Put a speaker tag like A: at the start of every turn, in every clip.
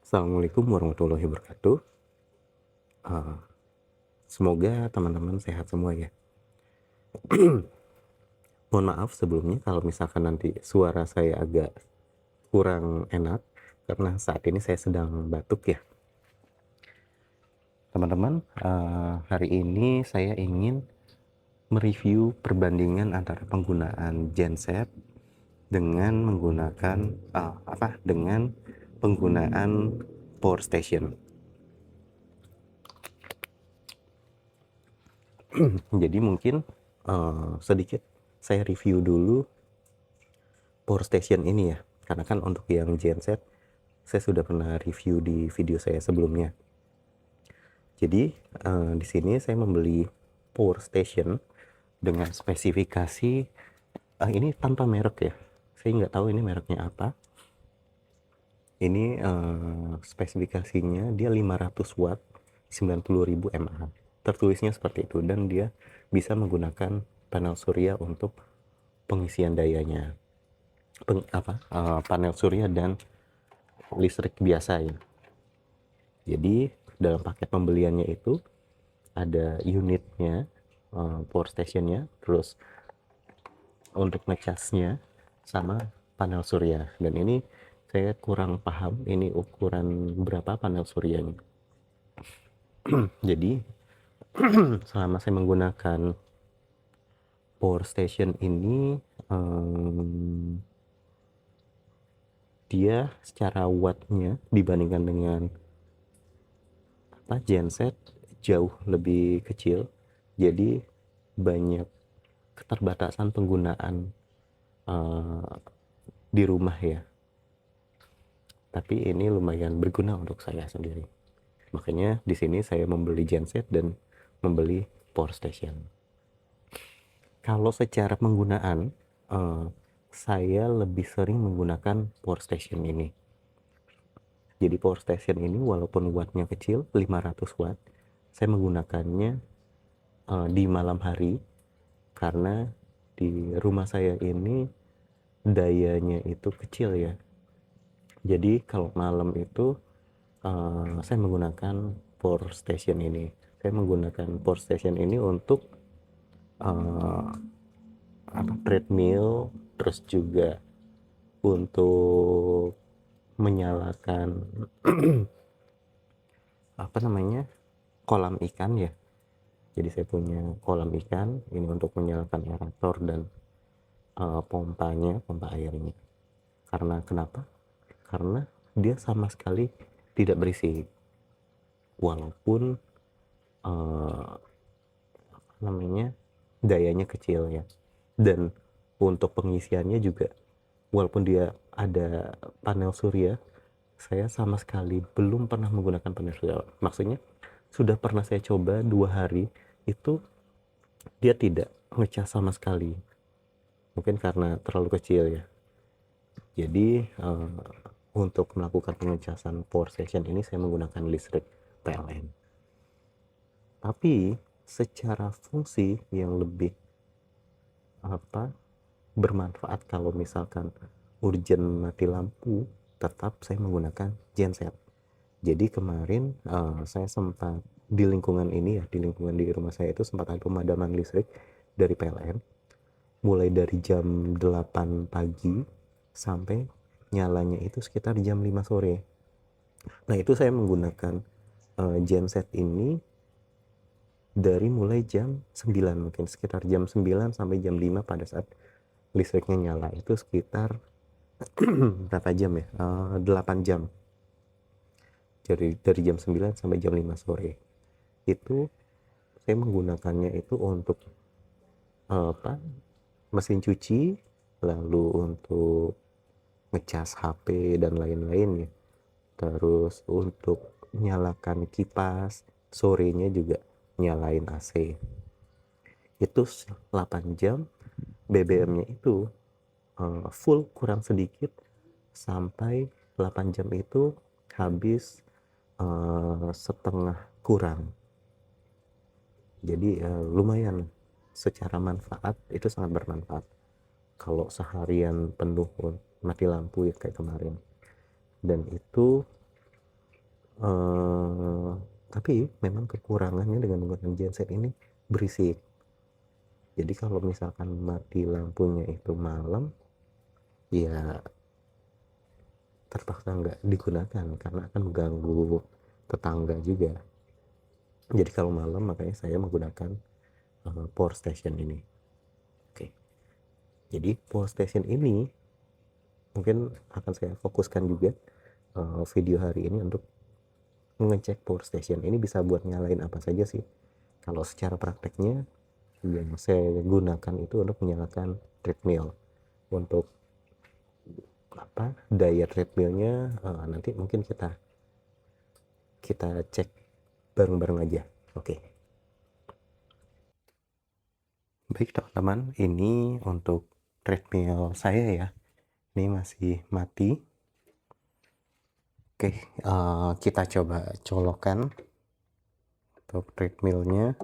A: Assalamualaikum warahmatullahi wabarakatuh. Eh, Semoga teman-teman sehat semua ya. Mohon maaf sebelumnya kalau misalkan nanti suara saya agak kurang enak karena saat ini saya sedang batuk ya. Teman-teman, hari ini saya ingin mereview perbandingan antara penggunaan genset dengan menggunakan dengan penggunaan power station. Jadi mungkin sedikit saya review dulu power station ini ya, karena kan untuk yang genset saya sudah pernah review di video saya sebelumnya. Jadi di sini saya membeli power station dengan spesifikasi ini tanpa merek ya, saya nggak tahu ini mereknya apa. Ini spesifikasinya dia 500 watt 90.000 mAh, tertulisnya seperti itu, dan dia bisa menggunakan panel surya untuk pengisian dayanya. Panel surya dan listrik biasa ya. Jadi dalam paket pembeliannya itu ada unitnya, power stationnya, terus untuk ngecasnya sama panel surya. Dan ini saya kurang paham ini ukuran berapa panel suryanya. Jadi selama saya menggunakan power station ini, dia secara wattnya dibandingkan dengan genset jauh lebih kecil. Jadi banyak keterbatasan penggunaan di rumah ya. Tapi ini lumayan berguna untuk saya sendiri. Makanya di sini saya membeli genset dan membeli power station. Kalau secara penggunaan, saya lebih sering menggunakan power station ini. Jadi power station ini walaupun wattnya kecil 500 watt, saya menggunakannya di malam hari karena di rumah saya ini dayanya itu kecil ya. Jadi kalau malam itu saya menggunakan power station ini. Saya menggunakan power station ini untuk treadmill, terus juga untuk menyalakan kolam ikan ya. Jadi saya punya kolam ikan ini untuk menyalakan aerator dan pompa airnya. Karena kenapa? Karena dia sama sekali tidak berisik, walaupun dayanya kecil ya. Dan untuk pengisiannya juga, walaupun dia ada panel surya, saya sama sekali belum pernah menggunakan panel surya. Maksudnya sudah pernah saya coba 2 hari itu dia tidak ngecas sama sekali, mungkin karena terlalu kecil ya. Jadi untuk melakukan pengecasan power station ini saya menggunakan listrik PLN. Tapi secara fungsi yang lebih bermanfaat kalau misalkan urgent mati lampu, tetap saya menggunakan genset. Jadi kemarin saya sempat di lingkungan ini ya, di lingkungan di rumah saya itu sempat ada pemadaman listrik dari PLN mulai dari jam 8 pagi sampai nyalanya itu sekitar jam 5 sore. Nah itu saya menggunakan genset ini dari mulai jam 9, mungkin sekitar jam 9 sampai jam 5 pada saat listriknya nyala. Itu sekitar berapa jam ya? 8 jam. Dari jam 9 sampai jam 5 sore. Itu saya menggunakannya itu untuk mesin cuci, lalu untuk ngecas HP dan lain-lain ya. Terus untuk nyalakan kipas, sorenya juga nyalain AC. Itu 8 jam, BBM-nya itu full kurang sedikit sampai 8 jam itu habis setengah kurang. Jadi lumayan, secara manfaat itu sangat bermanfaat kalau seharian penuh mati lampu ya kayak kemarin. Dan itu Tapi memang kekurangannya dengan menggunakan genset ini berisik. Jadi kalau misalkan mati lampunya itu malam, ya terpaksa nggak digunakan karena akan mengganggu tetangga juga. Jadi kalau malam makanya saya menggunakan power station ini. Oke, jadi power station ini mungkin akan saya fokuskan juga video hari ini untuk mengecek power station ini bisa buat nyalain apa saja sih. Kalau secara prakteknya yang saya gunakan itu untuk menyalakan treadmill. Untuk apa daya treadmillnya nanti mungkin kita cek bareng-bareng aja. Oke. Baik teman-teman, ini untuk treadmill saya ya. Ini masih mati. Oke, kita coba colokkan untuk treadmillnya.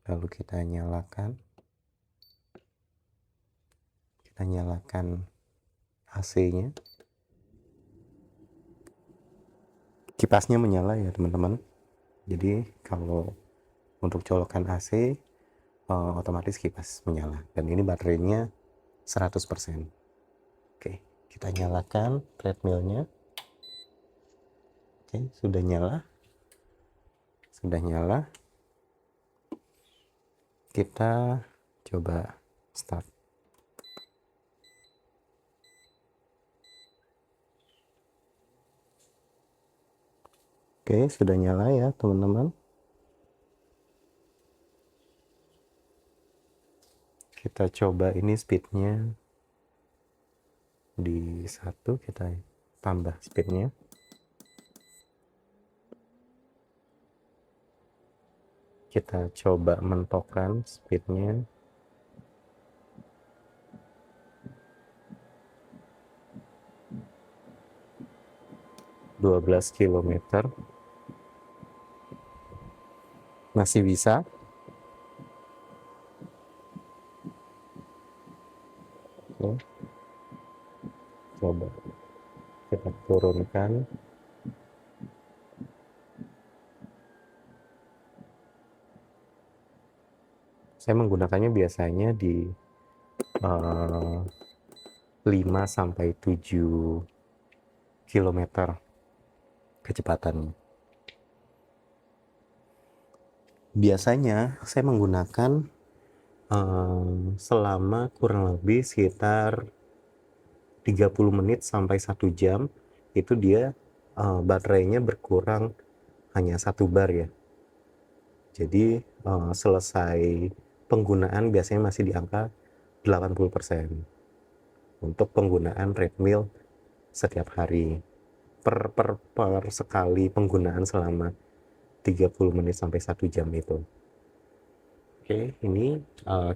A: Lalu kita nyalakan. Kita nyalakan AC-nya. Kipasnya menyala ya teman-teman. Jadi kalau untuk colokan AC otomatis kipas menyala. Dan ini baterainya 100%. Oke, kita nyalakan treadmillnya. Oke, sudah nyala. Sudah nyala. Kita coba start. Oke, sudah nyala ya teman-teman. Kita coba ini speednya di 1, kita tambah speednya. Kita coba mentokkan speednya. (12 km). Masih bisa. Oke. Coba kita turunkan. Saya menggunakannya biasanya di 5-7 km kecepatannya. Biasanya saya menggunakan selama kurang lebih sekitar 30 menit sampai 1 jam. Itu dia baterainya berkurang hanya 1 bar ya. Jadi selesai penggunaan biasanya masih di angka 80% untuk penggunaan treadmill setiap hari. Per sekali penggunaan selama 30 menit sampai 1 jam itu. Oke, ini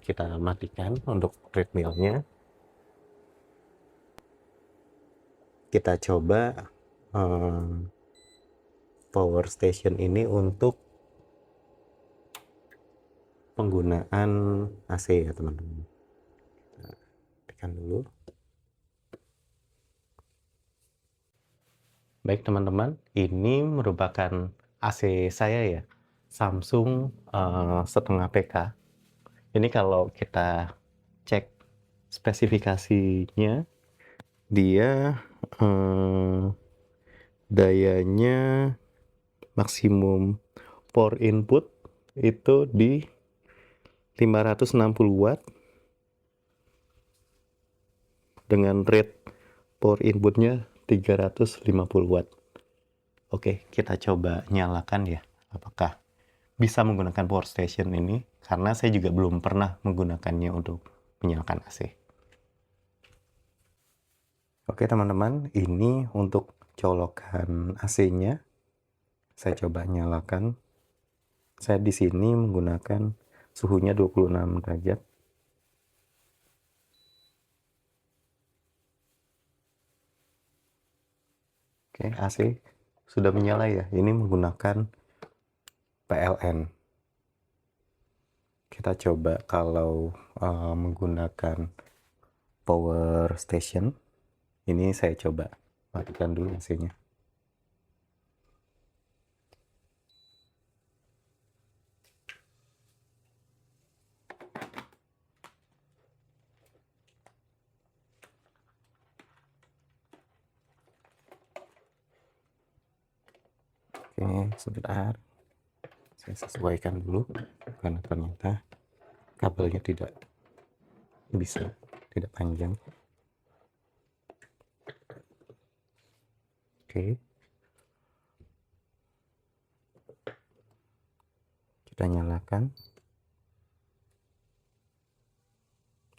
A: kita matikan untuk treadmillnya. Kita coba power station ini untuk penggunaan AC ya teman-teman. Kita tekan dulu. Baik teman-teman, ini merupakan AC saya ya, Samsung setengah PK. Ini kalau kita cek spesifikasinya, dia dayanya maksimum power input itu di 560 watt dengan rate power inputnya 350 watt. Oke, kita coba nyalakan ya, apakah bisa menggunakan power station ini, karena saya juga belum pernah menggunakannya untuk menyalakan AC. Oke teman-teman, ini untuk colokan AC-nya. Saya coba nyalakan. Saya di sini menggunakan suhunya 26 derajat. Oke, AC sudah menyala ya. Ini menggunakan PLN. Kita coba kalau menggunakan power station. Ini saya coba matikan dulu AC-nya. Oke, sebentar. Saya sesuaikan dulu karena ternyata kabelnya tidak panjang. Oke. Kita nyalakan.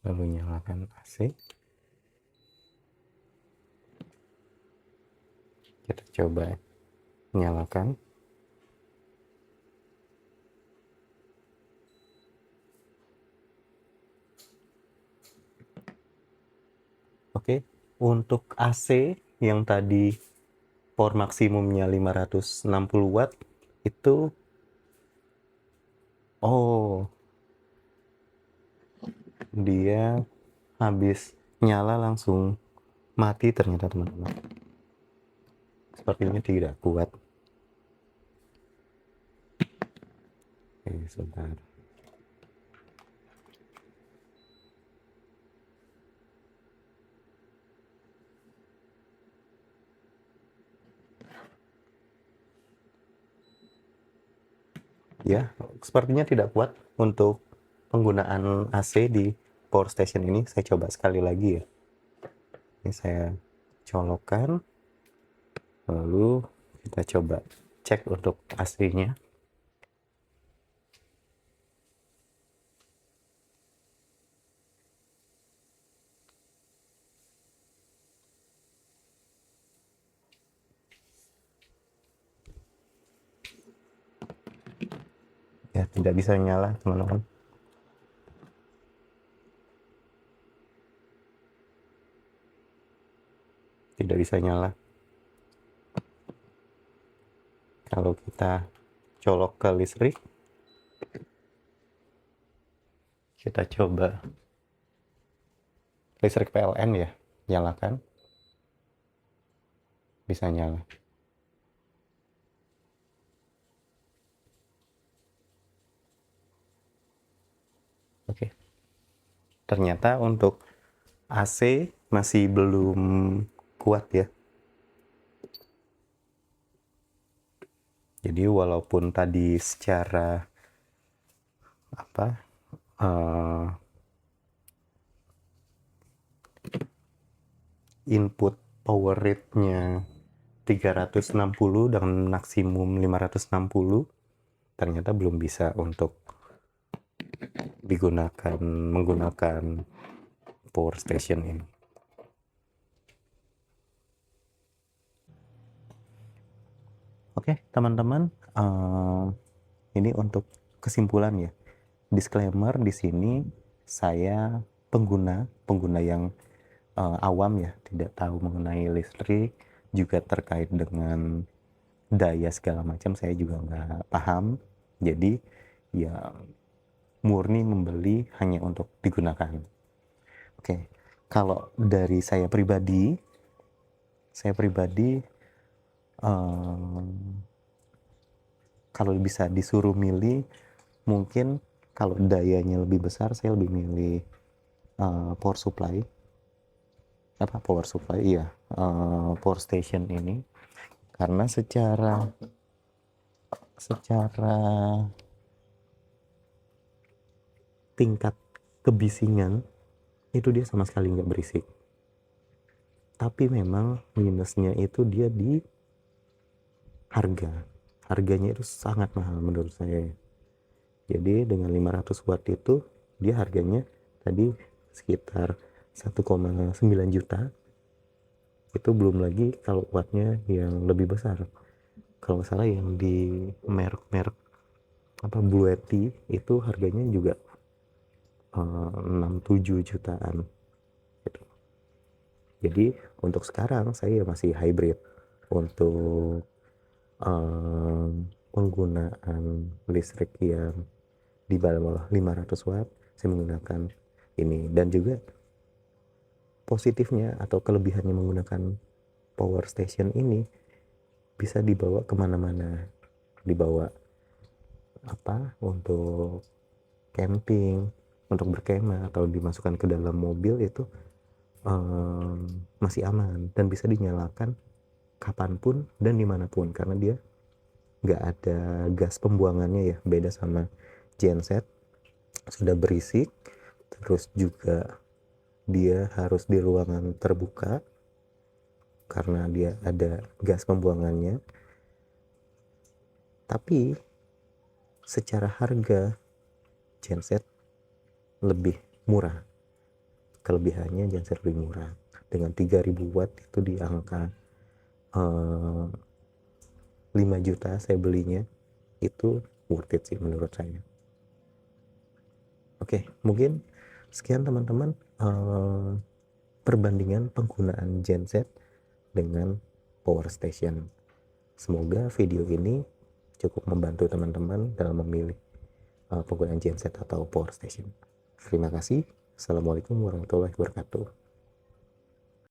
A: Lalu nyalakan AC. Kita coba nyalakan. Oke, untuk AC yang tadi power maksimumnya 560 watt itu dia habis nyala langsung mati ternyata teman-teman. Sepertinya tidak kuat. Oke, sebentar. Ya, sepertinya tidak kuat untuk penggunaan AC di power station ini. Saya coba sekali lagi ya. Ini saya colokkan. Lalu kita coba cek untuk AC-nya. Ya, tidak bisa nyala teman-teman. Tidak bisa nyala. Kalau kita colok ke listrik, kita coba listrik PLN ya, nyalakan. Bisa nyala. Oke. Ternyata untuk AC masih belum kuat ya. Jadi walaupun tadi secara input power rate-nya 360 dan maksimum 560, ternyata belum bisa untuk menggunakan power station ini. Oke, teman-teman, ini untuk kesimpulan ya. Disclaimer di sini saya pengguna yang awam ya, tidak tahu mengenai listrik, juga terkait dengan daya segala macam saya juga nggak paham. Jadi ya murni membeli hanya untuk digunakan. Oke, kalau dari saya pribadi kalau bisa disuruh milih, mungkin kalau dayanya lebih besar saya lebih milih power supply power station ini, karena secara tingkat kebisingan itu dia sama sekali nggak berisik. Tapi memang minusnya itu dia di harganya itu sangat mahal menurut saya. Jadi dengan 500 watt itu dia harganya tadi sekitar 1,9 juta. Itu belum lagi kalau wattnya yang lebih besar. Kalau nggak salah yang di merek Blue Yeti itu harganya juga 6-7 jutaan gitu. Jadi untuk sekarang saya masih hybrid. Untuk penggunaan listrik yang di bawah 500 watt saya menggunakan ini. Dan juga positifnya atau kelebihannya menggunakan power station ini, bisa dibawa kemana-mana, dibawa untuk camping, untuk berkemah, atau dimasukkan ke dalam mobil itu masih aman dan bisa dinyalakan kapanpun dan dimanapun, karena dia nggak ada gas pembuangannya ya, beda sama genset sudah berisik, terus juga dia harus di ruangan terbuka karena dia ada gas pembuangannya. Tapi secara harga genset lebih murah, kelebihannya genset lebih murah. Dengan 3000 watt itu di angka 5 juta saya belinya, itu worth it sih menurut saya. Oke, mungkin sekian teman-teman perbandingan penggunaan genset dengan power station. Semoga video ini cukup membantu teman-teman dalam memilih penggunaan genset atau power station. Terima kasih. Assalamualaikum warahmatullahi wabarakatuh.